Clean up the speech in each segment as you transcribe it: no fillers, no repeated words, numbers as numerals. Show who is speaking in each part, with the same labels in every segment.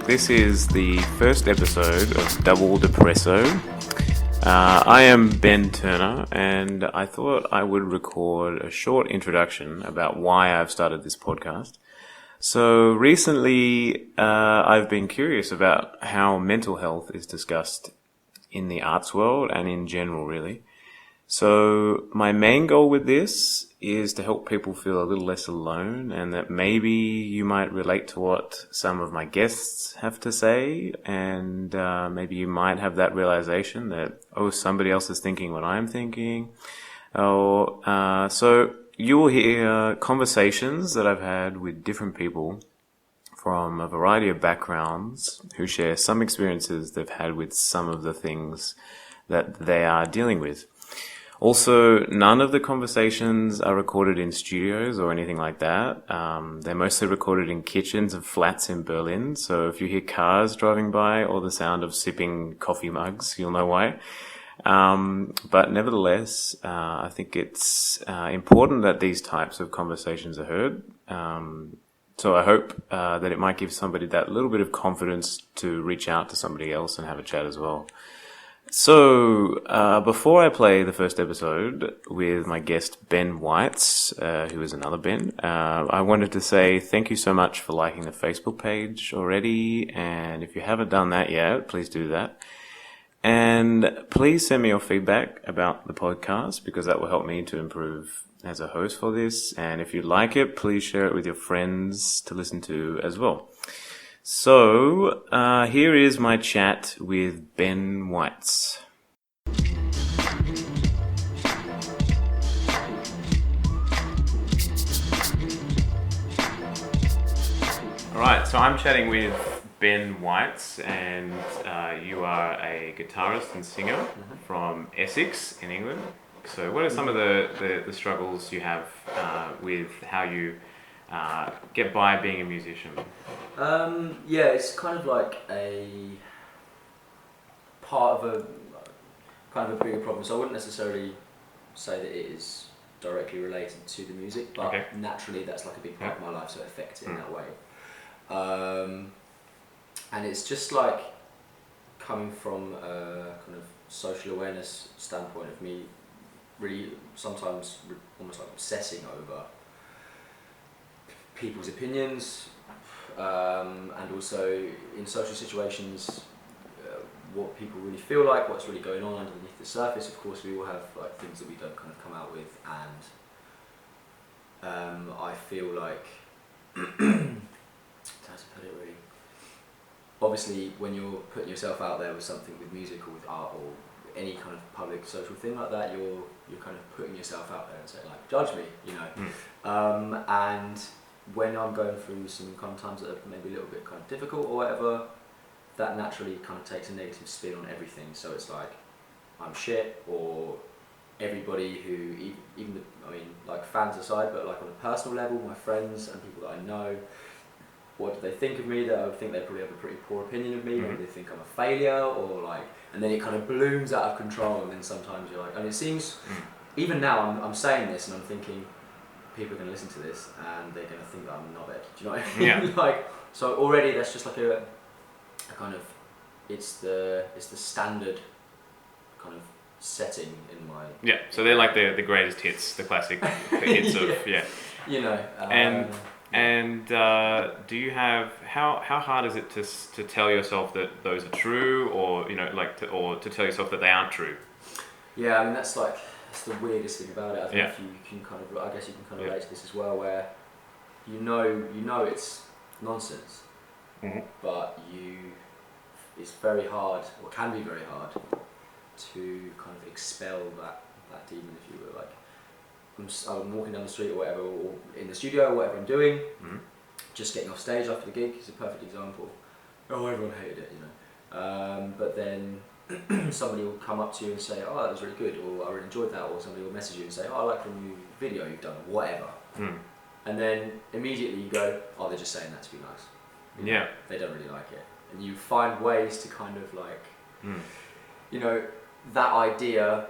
Speaker 1: This is the first episode of Double Depresso. I am Ben Turner, and I thought I would record a short introduction about why I've started this podcast. So recently, I've been curious about how mental health is discussed in the arts world and in general, really. So my main goal with this is to help people feel a little less alone, and that maybe you might relate to what some of my guests have to say, and maybe you might have that realization that, somebody else is thinking what I'm thinking. So you will hear conversations that I've had with different people from a variety of backgrounds who share some experiences they've had with some of the things that they are dealing with. Also, none of the conversations are recorded in studios or anything like that. They're mostly recorded in kitchens of flats in Berlin. So if you hear cars driving by or the sound of sipping coffee mugs, you'll know why. But nevertheless, I think it's important that these types of conversations are heard. So I hope that it might give somebody that little bit of confidence to reach out to somebody else and have a chat as well. So, before I play the first episode with my guest Ben Wuyts, who is another Ben, I wanted to say thank you so much for liking the Facebook page already, and if you haven't done that yet, please do that. And please send me your feedback about the podcast, because that will help me to improve as a host for this, and if you like it, please share it with your friends to listen to as well. So, here is my chat with Ben Wuyts. Alright, so I'm chatting with Ben Wuyts, and you are a guitarist and singer from Essex in England. So what are some of the struggles you have with how you get by being a musician?
Speaker 2: Yeah, it's kind of like a part of a bigger problem. So I wouldn't necessarily say that it is directly related to the music, but naturally that's like a big part of my life, so it affects it in that way. And it's just like coming from a kind of social awareness standpoint of me really sometimes almost like obsessing over people's opinions, and also in social situations what people really feel like, what's really going on underneath the surface. Of course we all have like things that we don't kind of come out with, and I feel like how to put it really, obviously when you're putting yourself out there with something, with music or with art or any kind of public social thing like that, you're kind of putting yourself out there and saying like, judge me, you know. And when I'm going through some kind of times that are maybe a little bit kind of difficult or whatever, that naturally kind of takes a negative spin on everything. So it's like, I'm shit, or everybody who, even like fans aside, but like on a personal level, my friends and people that I know, what do they think of me? That I would think they probably have a pretty poor opinion of me, or they think I'm a failure, or like, and then it kind of balloons out of control, and then sometimes you're like, and it seems, even now I'm saying this and I'm thinking, people are going to listen to this and they're going to think that I'm a knobhead. Do you know what I mean?
Speaker 1: Yeah.
Speaker 2: Like, so already that's just like a kind of, it's the standard kind of setting in my...
Speaker 1: Yeah, so they're like the greatest hits, the classic hits of,
Speaker 2: You know.
Speaker 1: And do you have, how hard is it to tell yourself that those are true, or, you know, like, or to tell yourself that they aren't true?
Speaker 2: Yeah, I mean, that's the weirdest thing about it. I think if you can kind of, I guess you can kind of relate to this as well, where you know it's nonsense, but it's very hard, or can be very hard, to kind of expel that demon, if you will. Like, I'm walking down the street or whatever, or in the studio or whatever I'm doing, just getting off stage after the gig is a perfect example. Oh, everyone hated it, you know. But then somebody will come up to you and say, oh, that was really good, or I really enjoyed that, or somebody will message you and say, oh, I like the new video you've done, or whatever. And then immediately you go, oh, they're just saying that to be nice. You know, they don't really like it. And you find ways to kind of like, you know, that idea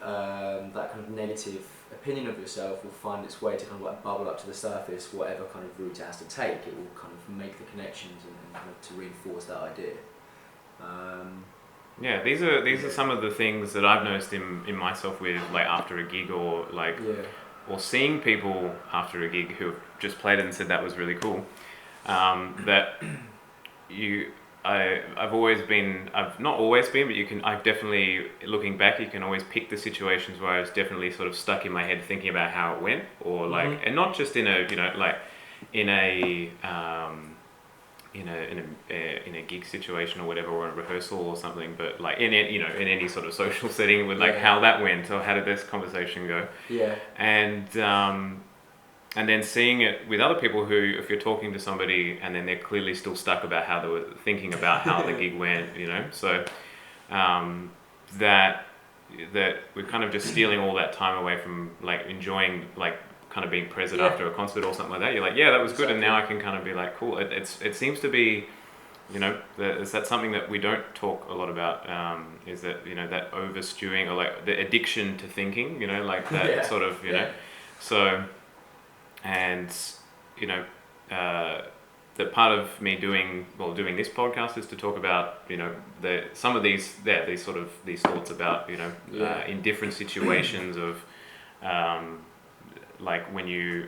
Speaker 2: that kind of negative opinion of yourself will find its way to kind of like bubble up to the surface, whatever kind of route it has to take, it will kind of make the connections and kind of to reinforce that idea.
Speaker 1: Yeah, these are some of the things that I've noticed in myself with like after a gig or like or seeing people after a gig who have just played it and said that was really cool. That I've not always been, but I've definitely, looking back, you can always pick the situations where I was definitely sort of stuck in my head thinking about how it went, or like, and not just in a, like in a in a gig situation or whatever, or a rehearsal or something, but like in any sort of social setting with like how that went, or how did this conversation go. And then seeing it with other people who, if you're talking to somebody and then they're clearly still stuck about how they were thinking about how the gig went, so that we're kind of just stealing all that time away from like enjoying, like kind of being present after a concert or something like that. You're like, yeah, that was good, and now I can kind of be like, cool. It seems to be, that's something that we don't talk a lot about, is that, that over stewing, or like the addiction to thinking, like that sort of, so, and, that part of me doing this podcast is to talk about, some of these thoughts about, in different situations of, like when you,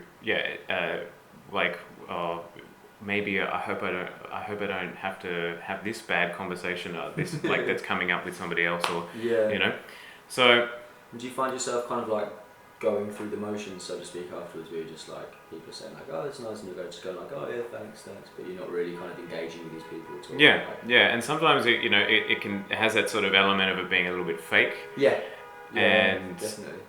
Speaker 1: maybe I hope I don't have to have this bad conversation, this like that's coming up with somebody else, or So,
Speaker 2: do you find yourself kind of like going through the motions, so to speak, afterwards, where you're just like, people are saying like, oh, it's nice, and you're just going like, oh yeah, thanks, but you're not really kind of engaging with these people at all?
Speaker 1: And sometimes it has that sort of element of it being a little bit fake. And
Speaker 2: definitely.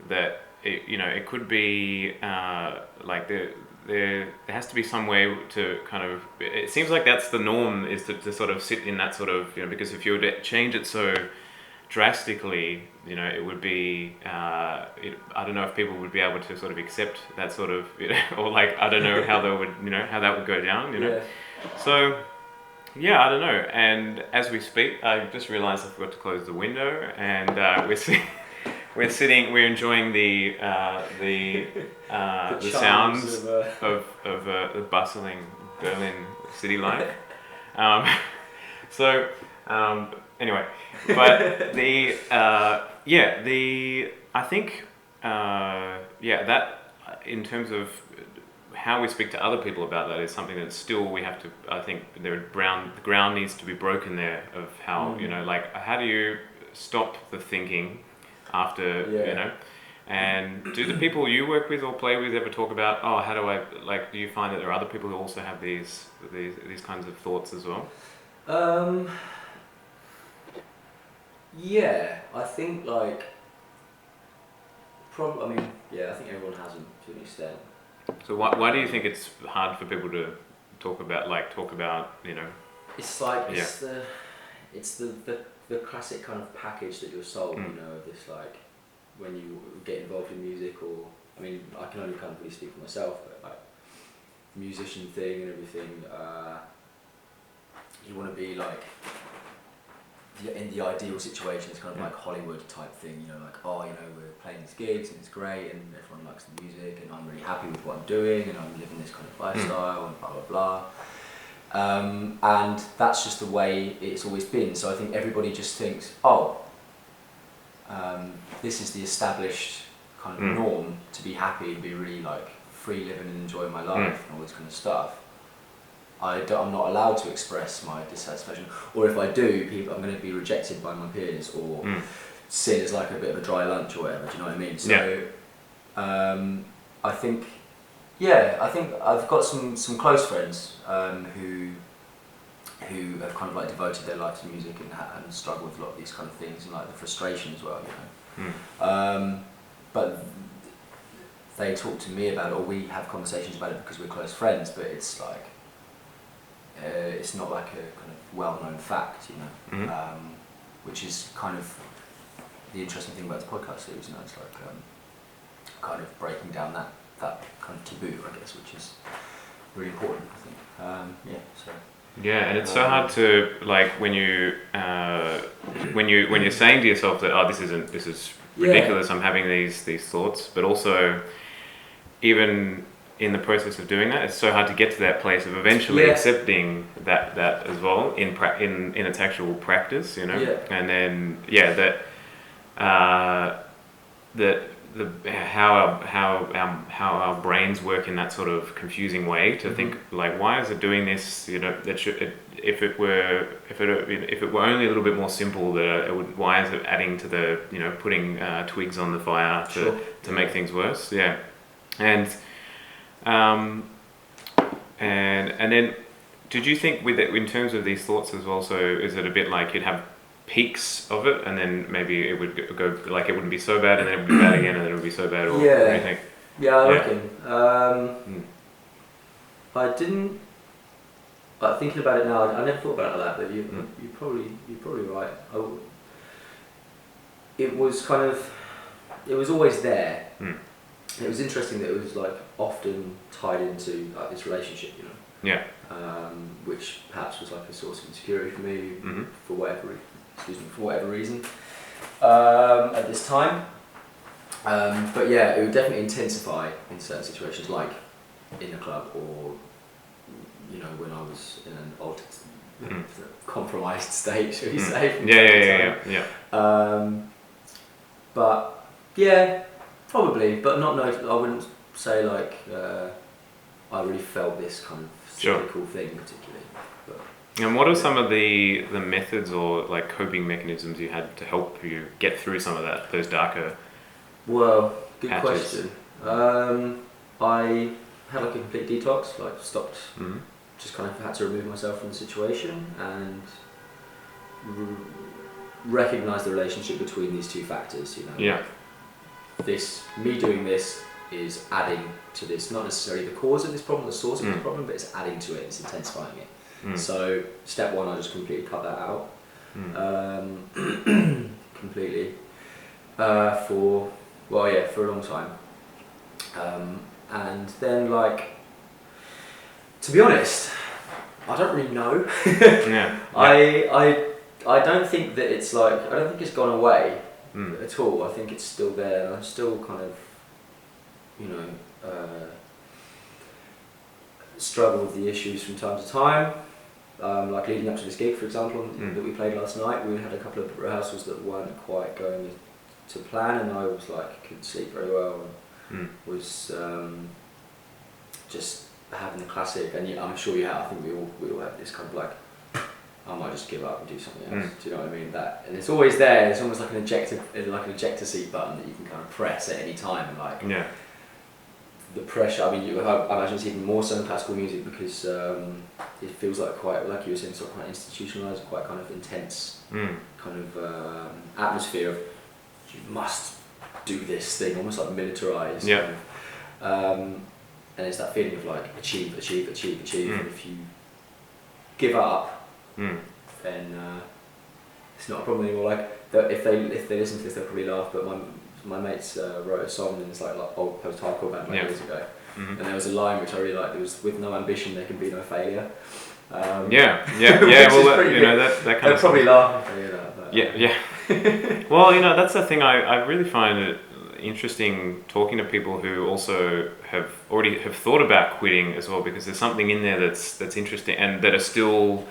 Speaker 1: That it could be like there has to be some way to kind of, it seems like that's the norm, is to sort of sit in that sort of, because if you were to change it so drastically, it would be, I don't know if people would be able to sort of accept that sort of, or like, I don't know how they would, how that would go down, So, I don't know. And as we speak, I just realized I forgot to close the window, and we're enjoying the sounds of the bustling Berlin city life. Anyway, but I think that in terms of how we speak to other people about that is something that still we have to, I think the ground needs to be broken there, of how, like, how do you stop the thinking after, and do the people you work with or play with ever talk about, how do I, like, do you find that there are other people who also have these kinds of thoughts as well?
Speaker 2: I think like, I think everyone has them to an extent.
Speaker 1: So why do you think it's hard for people to talk about,
Speaker 2: It's like, it's the classic kind of package that you're sold, of this, like, when you get involved in music, or, I can only kind of really speak for myself, but like, musician thing and everything, you want to be like, in the ideal situation, it's kind of like Hollywood type thing, like, we're playing these gigs and it's great and everyone likes the music and I'm really happy with what I'm doing and I'm living this kind of lifestyle and blah blah blah. And that's just the way it's always been. So I think everybody just thinks, this is the established kind of norm, to be happy and be really like free living and enjoying my life and all this kind of stuff. I'm not allowed to express my dissatisfaction, or if I do, I'm going to be rejected by my peers, or seen as like a bit of a dry lunch or whatever. Do you know what I mean? So, I think I've got some close friends who have kind of like devoted their life to music and struggle with a lot of these kind of things and like the frustration as well, But they talk to me about it, or we have conversations about it because we're close friends. But it's like, it's not like a kind of well-known fact, which is kind of the interesting thing about the podcast series. It's like kind of breaking down that kind of taboo, I guess, which is really important, I think.
Speaker 1: Yeah, and it's so hard to like when you're saying to yourself that this is ridiculous. I'm having these thoughts, but also even in the process of doing that, it's so hard to get to that place of eventually accepting that as well in its actual practice, you know. And then how our brains work in that sort of confusing way to think like, why is it doing this? You know, that should if it were only a little bit more simple, that it would. Why is it adding to the, you know, putting twigs on the fire to make things worse? Yeah, and then did you think with it in terms of these thoughts as well? So is it a bit like you'd have peaks of it, and then maybe it would go like it wouldn't be so bad, and then it would be bad again, and then it would be so bad, or what do you think?
Speaker 2: Yeah, I reckon. I didn't. But thinking about it now, I never thought about it like that. But you're probably right. It was kind of, it was always there. It was interesting that it was like often tied into like this relationship, you know.
Speaker 1: Yeah.
Speaker 2: Which perhaps was like a source of insecurity for me for whatever reason at this time. But yeah, it would definitely intensify in certain situations, like in the club, or you know, when I was in an altered, compromised state, shall we say?
Speaker 1: Yeah.
Speaker 2: But yeah, probably, but not. No, I wouldn't say like I really felt this kind of cyclical thing particularly. But,
Speaker 1: and what are some of the methods or like coping mechanisms you had to help you get through some of those darker?
Speaker 2: Well, good
Speaker 1: patches?
Speaker 2: question. I had like a complete detox, like stopped, just kind of had to remove myself from the situation and recognise the relationship between these two factors, you know.
Speaker 1: Yeah.
Speaker 2: Me doing this is adding to this, not necessarily the cause of this problem, the source of this problem, but it's adding to it, it's intensifying it. So step one, I just completely cut that out, completely, for a long time. And then, like, to be honest, I don't really know. I don't think that it's like, I don't think it's gone away at all. I think it's still there, and I'm still kind of, you know, struggle with the issues from time to time. Like leading up to this gig, for example, that we played last night, we had a couple of rehearsals that weren't quite going to plan, and I was like, couldn't sleep very well, and was just having the classic, and I'm sure you have, I think we all have this kind of like, I might just give up and do something else. Do you know what I mean? That, and it's always there. It's almost like an ejector seat button that you can kind of press at any time, and like the pressure. I mean, I imagine it's even more so in classical music because it feels like quite, like you were saying, sort of quite institutionalized, quite kind of intense kind of atmosphere of you must do this thing, almost like militarized.
Speaker 1: Yeah.
Speaker 2: Kind of, and it's that feeling of like achieve, and if you give up, then it's not a problem anymore. Like if they listen to this, they'll probably laugh. But my mates wrote a song and it's like old post-hardcore band years ago, and there was a line which I really liked. It was, "With no ambition, there can be no failure."
Speaker 1: Well, that kind
Speaker 2: they'll
Speaker 1: of
Speaker 2: probably laugh if they hear that.
Speaker 1: Well, you know, that's the thing. I really find it interesting talking to people who also have thought about quitting as well, because there's something in there that's interesting, and that are still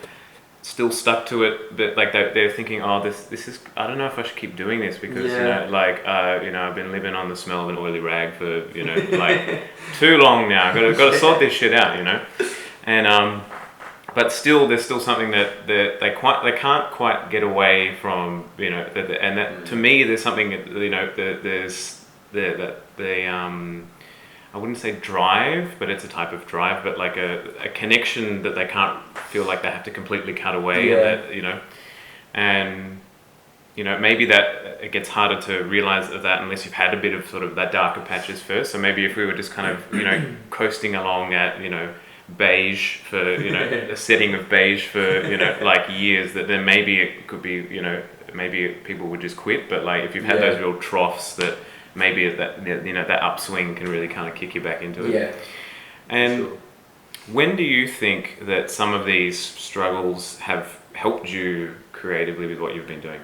Speaker 1: stuck to it, but like they're thinking, oh, this is, I don't know if I should keep doing this because you know, like I've been living on the smell of an oily rag for, you know, like too long now. Got to sort this shit out, you know. And but still, there's still something that they can't quite get away from, you know. And that to me, there's something, you know, I wouldn't say drive, but it's a type of drive, but like a connection that they can't feel like they have to completely cut away, and that, you know, and you know, maybe that it gets harder to realize that unless you've had a bit of sort of that darker patches first. So maybe if we were just kind of, you know, coasting along at, you know, beige for, you know, a setting of beige for, you know, like years, that then maybe it could be, you know, maybe people would just quit. But like if you've had those real troughs, that maybe that, you know, that upswing can really kind of kick you back into it. And When do you think that some of these struggles have helped you creatively with what you've been doing?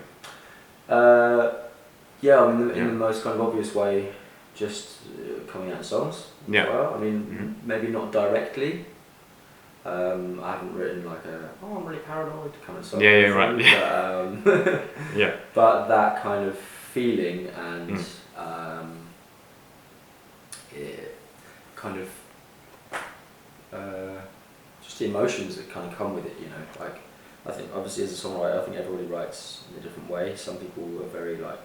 Speaker 2: Yeah, I mean, in the most kind of obvious way, just coming out in songs.
Speaker 1: Yeah.
Speaker 2: As well. I mean, maybe not directly. I haven't written like I'm really paranoid kind of song.
Speaker 1: Yeah, right.
Speaker 2: But,
Speaker 1: Yeah.
Speaker 2: but that kind of feeling and it kind of just the emotions that kind of come with it, you know. Like, I think obviously as a songwriter, I think everybody writes in a different way. Some people are very like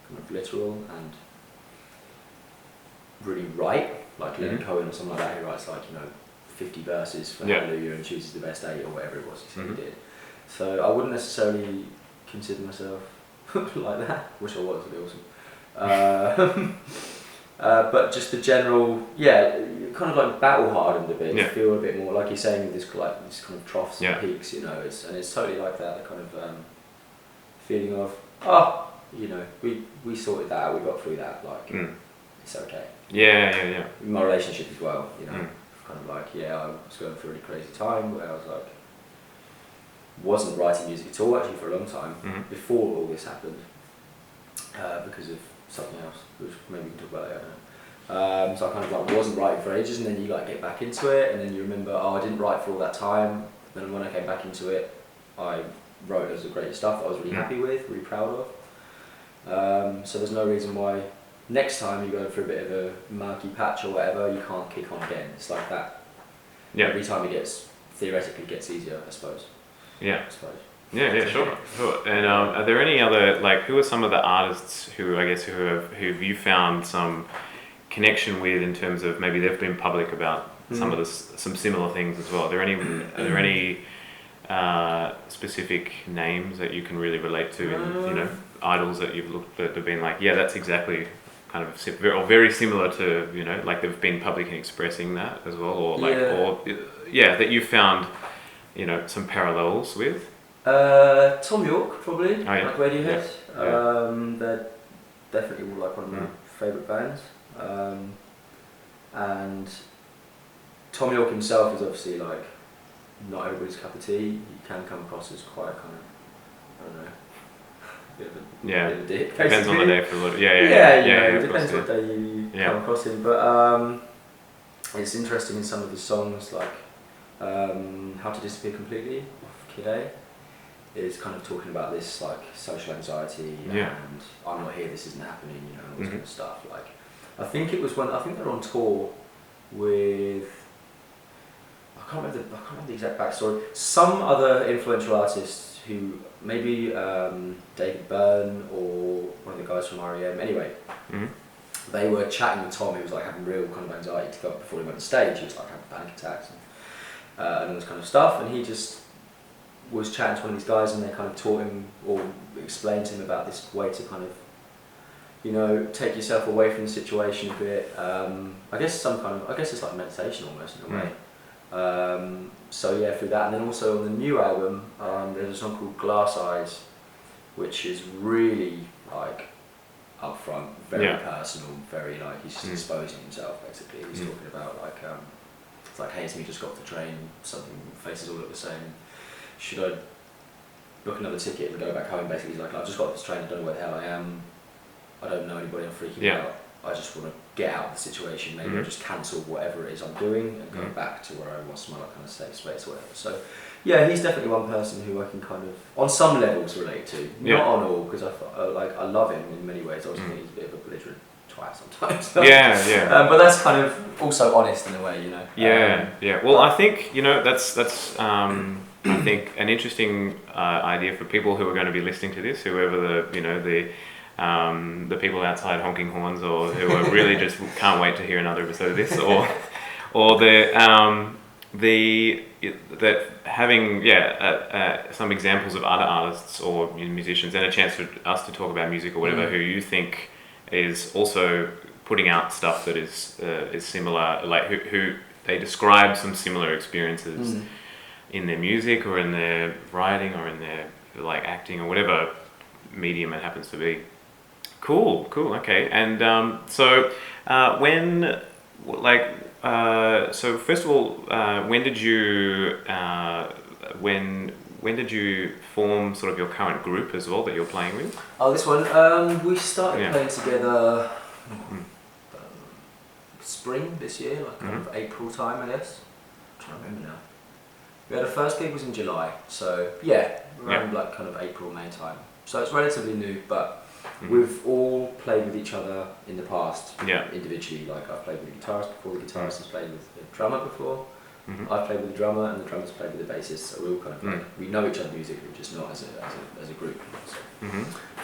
Speaker 2: kind of literal and really write, like Leonard Cohen or something like that, who writes like, you know, 50 verses for Hallelujah and chooses the best 8 or whatever it was he said he did. So I wouldn't necessarily consider myself like that. Wish I was, it'd be awesome. But just the general, kind of like battle hardened a bit. You feel a bit more like you're saying with this kind of troughs and peaks, you know. It's totally like that. The kind of feeling of you know, we sorted that out. We got through that. Like it's okay.
Speaker 1: Yeah.
Speaker 2: My relationship as well, you know. Kind of like I was going through a really crazy time where I was like wasn't writing music at all actually for a long time before all this happened because of something else, which maybe we can talk about later. I don't know. So I kind of like wasn't writing for ages, and then you like get back into it, and then you remember, I didn't write for all that time. Then when I came back into it, I wrote loads of great stuff that I was really happy with, really proud of. So there's no reason why next time you go through a bit of a murky patch or whatever, you can't kick on again. It's like that. Yeah. Every time it theoretically gets easier, I suppose.
Speaker 1: Yeah. Sure. And are there any other, like, who are some of the artists who who've you found some connection with in terms of maybe they've been public about some similar things as well? Are there any specific names that you can really relate to, and you know, idols that you've looked at have been like, that's exactly kind of or very similar to, you know, like they've been public in expressing that as well, or like that you found, you know, some parallels with?
Speaker 2: Tom York, probably, like Radiohead. They're definitely like one of my favourite bands. And Tom York himself is obviously like not everybody's cup of tea. He can come across as quite kind of, I don't know, bit of a dick.
Speaker 1: Depends on the day for a little.
Speaker 2: It depends what day you come across him. But it's interesting in some of his songs, like How to Disappear Completely off Kid A, is kind of talking about this like social anxiety and I'm not here, this isn't happening, you know, all this kind of stuff. Like, I think they're on tour with, I can't remember the exact backstory. Some other influential artists who maybe David Byrne or one of the guys from R.E.M. Anyway, they were chatting with Tom, who was like having real kind of anxiety to go up before he went on stage. He was like having panic attacks and all this kind of stuff, and he just was chatting to one of these guys, and they kind of taught him or explained to him about this way to kind of, you know, take yourself away from the situation a bit. I guess it's like meditation almost in a way. Through that, and then also on the new album, there's a song called Glass Eyes, which is really like upfront, very personal, very like he's just exposing himself basically. He's talking about like it's like, hey, it's me, just got off the train, something, faces all look the same. Should I book another ticket and go back home? Basically, he's like, I've just got off this train, I don't know where the hell I am, I don't know anybody, I'm freaking out. I just want to get out of the situation. Maybe I'll just cancel whatever it is I'm doing and go back to where I was, my kind of safe space or whatever. So, he's definitely one person who I can kind of, on some levels, relate to. Not on all, because I love him in many ways. I also think he's a bit of a belligerent twat sometimes. But that's kind of also honest in a way, you know.
Speaker 1: Well, I think, you know, that's I think an interesting idea for people who are going to be listening to this, whoever the people outside honking horns, or who are really just can't wait to hear another episode of this, or that having some examples of other artists or musicians, and a chance for us to talk about music or whatever, who you think is also putting out stuff that is similar, like who they describe some similar experiences in their music or in their writing or in their like acting or whatever medium it happens to be. Cool, okay. And So first of all, when did you when did you form sort of your current group as well that you're playing with?
Speaker 2: Oh, this one. We started playing together spring this year, like kind of April time, I guess. I'm trying to remember now. We had our first gig was in July, so yeah, around like kind of April, May time. So it's relatively new, but we've all played with each other in the past, individually. Like I've played with the guitarist before, the guitarist has played with the drummer before. I've played with the drummer, and the drummer's played with the bassist. So we all kind of like, we know each other's music, but just not as a group. So,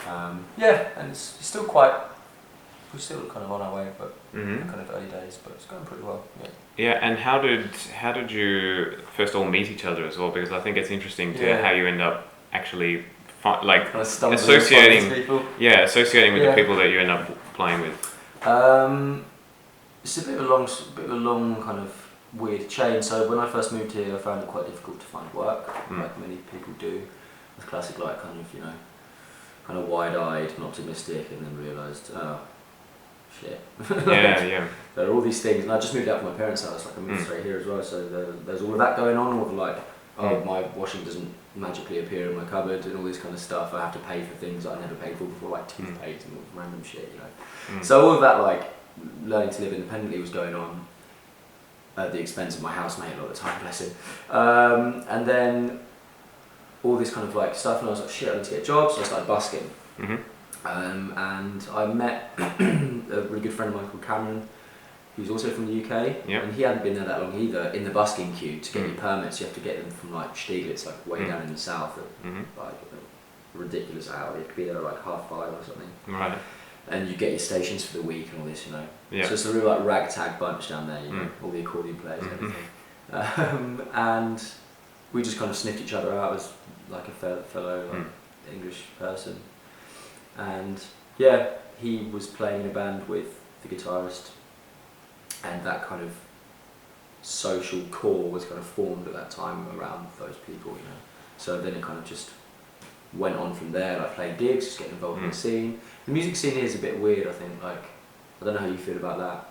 Speaker 2: and it's still quite. We're still kind of on our way, but kind of early days, but it's going pretty well. Yeah.
Speaker 1: Yeah, and how did you first all meet each other as well? Because I think it's interesting to how you end up actually like
Speaker 2: kind of
Speaker 1: associating with
Speaker 2: the
Speaker 1: people that you end up playing with.
Speaker 2: It's a bit of a long kind of weird chain. So when I first moved here, I found it quite difficult to find work, like many people do. It's classic, like kind of wide-eyed and optimistic, and then realised, oh, shit. There are all these things, and I just moved out from my parents' house, like I moved straight here as well, so there's all of that going on, all of like, my washing doesn't magically appear in my cupboard and all this kind of stuff. I have to pay for things that I never paid for before, like toothpaste and all random shit, you know. So all of that, like, learning to live independently was going on at the expense of my housemate a lot of the time, bless him. And then all this kind of like stuff, and I was like, shit, I need to get a job, so I started busking. And I met a really good friend of mine called Cameron, who's also from the UK, and he hadn't been there that long either. In the busking queue to get your permits, you have to get them from like Stieglitz, like way down in the south, at like a ridiculous hour. You have to be there at like 5:30 or something.
Speaker 1: Right.
Speaker 2: And you get your stations for the week and all this, you know.
Speaker 1: Yeah.
Speaker 2: So it's a real like ragtag bunch down there, you know, all the accordion players and everything. And we just kind of sniffed each other out as like a fellow like, English person. And yeah, he was playing in a band with the guitarist, and that kind of social core was kind of formed at that time around those people, you know. So then it kind of just went on from there, like playing gigs, just getting involved in the scene. The music scene here is a bit weird, I think. Like, I don't know how you feel about that.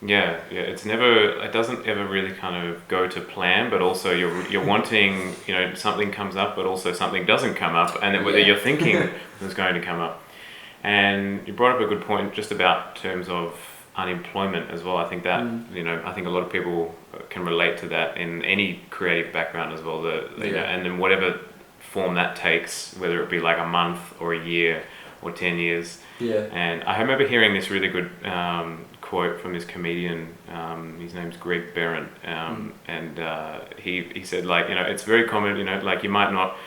Speaker 1: It doesn't ever really kind of go to plan, but also you're wanting, you know, something comes up, but also something doesn't come up, and then whether you're thinking is going to come up. And you brought up a good point just about terms of unemployment as well. I think that, you know, I think a lot of people can relate to that in any creative background as well, you know, and in whatever form that takes, whether it be like a month or a year or 10 years. Yeah. And I remember hearing this really good quote from this comedian, his name's Greg Behrendt, and he said, like, you know, it's very common, you know, like I might not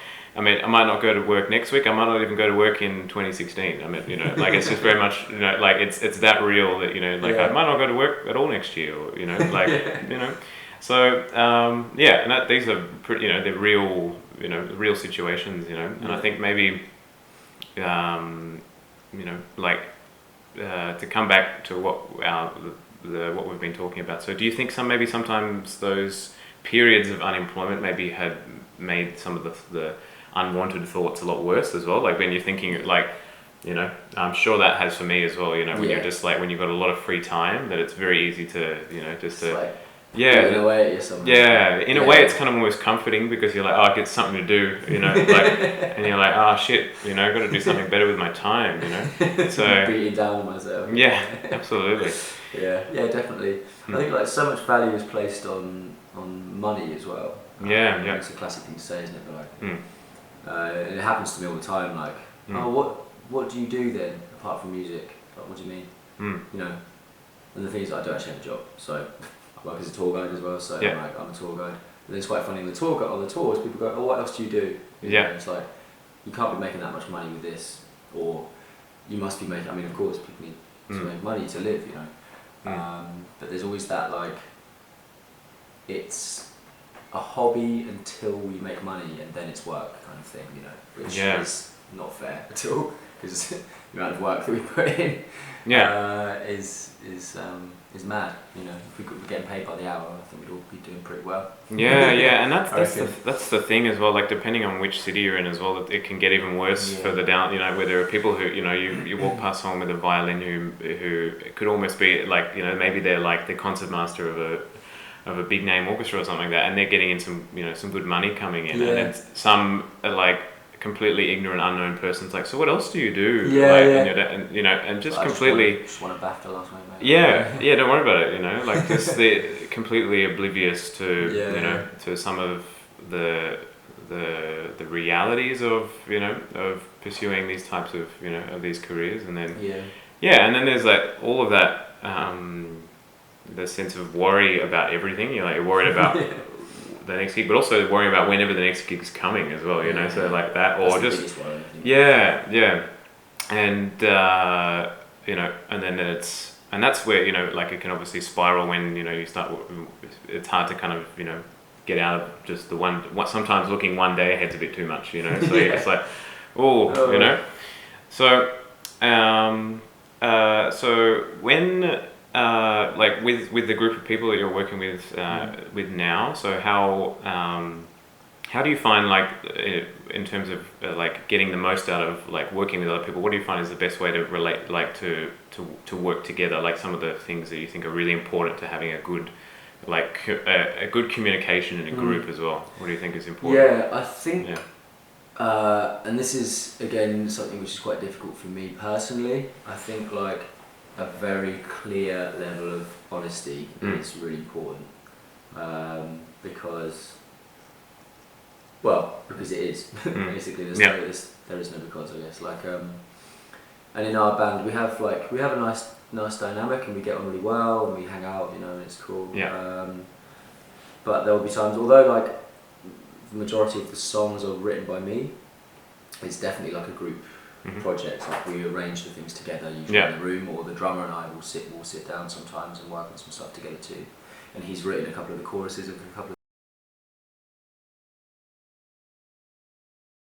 Speaker 1: go to work next week, I might not even go to work in 2016. I mean, you know, like it's just very much, you know, like it's that real that, you know, like I might not go to work at all next year, or, you know, like, you know. So, and these are pretty, you know, they're real, you know, real situations, you know, and I think maybe, you know, like, to come back to what we've been talking about. So do you think sometimes those periods of unemployment maybe had made some of the unwanted thoughts a lot worse as well? Like when you're thinking, like, you know, I'm sure that has for me as well, you know, when you're just like, when you've got a lot of free time, that it's very easy to, you know, just to...
Speaker 2: Like, in a way,
Speaker 1: in a way it's kind of almost comforting, because you're like, oh, I get something to do, you know, like, and you're like, oh shit, you know, I've got to do something better with my time, you know. So
Speaker 2: beating down on myself.
Speaker 1: Yeah, absolutely.
Speaker 2: Yeah, definitely. I think like so much value is placed on money as well. It's a classic thing to say, isn't it? But like, it happens to me all the time. Like, oh, what do you do then apart from music? Like, what do you mean? You know, and the thing is, I don't actually have a job, so. I work as a tour guide as well, so I'm a tour guide. And it's quite funny on the tours, people go, oh, what else do you do? You know, it's like, you can't be making that much money with this, or you must be making, I mean, of course, people need to make money to live, you know. But there's always that, like, it's a hobby until you make money and then it's work kind of thing, you know, which is not fair at all. because the amount of work that we put in is mad. You know, if we were getting paid by the hour, I think we'd all be doing pretty well.
Speaker 1: Yeah, and that's the thing as well. Like depending on which city you're in as well, it can get even worse further down. You know, where there are people who you walk past someone with a violin who could almost be like maybe they're like the concertmaster of a big name orchestra or something like that, and they're getting in some good money coming in, and then some like completely ignorant unknown person's like, so what else do you do? And just completely
Speaker 2: just want a BAFTA last night, mate.
Speaker 1: Don't worry about it, like just they're completely oblivious to to some of the realities of of pursuing these types of of these careers, and then and then there's like all of that the sense of worry about everything. You're worried about the next gig, but also worrying about whenever the next gig's coming as well, so like that, or
Speaker 2: that's
Speaker 1: just
Speaker 2: worry,
Speaker 1: and and then and that's where like it can obviously spiral when you start. It's hard to kind of get out of just the one. Sometimes looking one day ahead's a bit too much, so it's like so when like with the group of people that you're working with now, so how do you find, like in terms of like getting the most out of like working with other people, what do you find is the best way to relate, like to work together, like some of the things that you think are really important to having a good a good communication in a group as well? What do you think is important?
Speaker 2: I think and this is again something which is quite difficult for me personally. I think like a very clear level of honesty is really important, because it is basically there is no because, I guess, like and in our band we have a nice dynamic, and we get on really well, and we hang out, and it's cool. But there will be times, although like the majority of the songs are written by me, it's definitely like a group project. Like we arrange the things together, usually in the room, or the drummer and I will sit down sometimes and work on some stuff together too. And he's written a couple of the choruses of a couple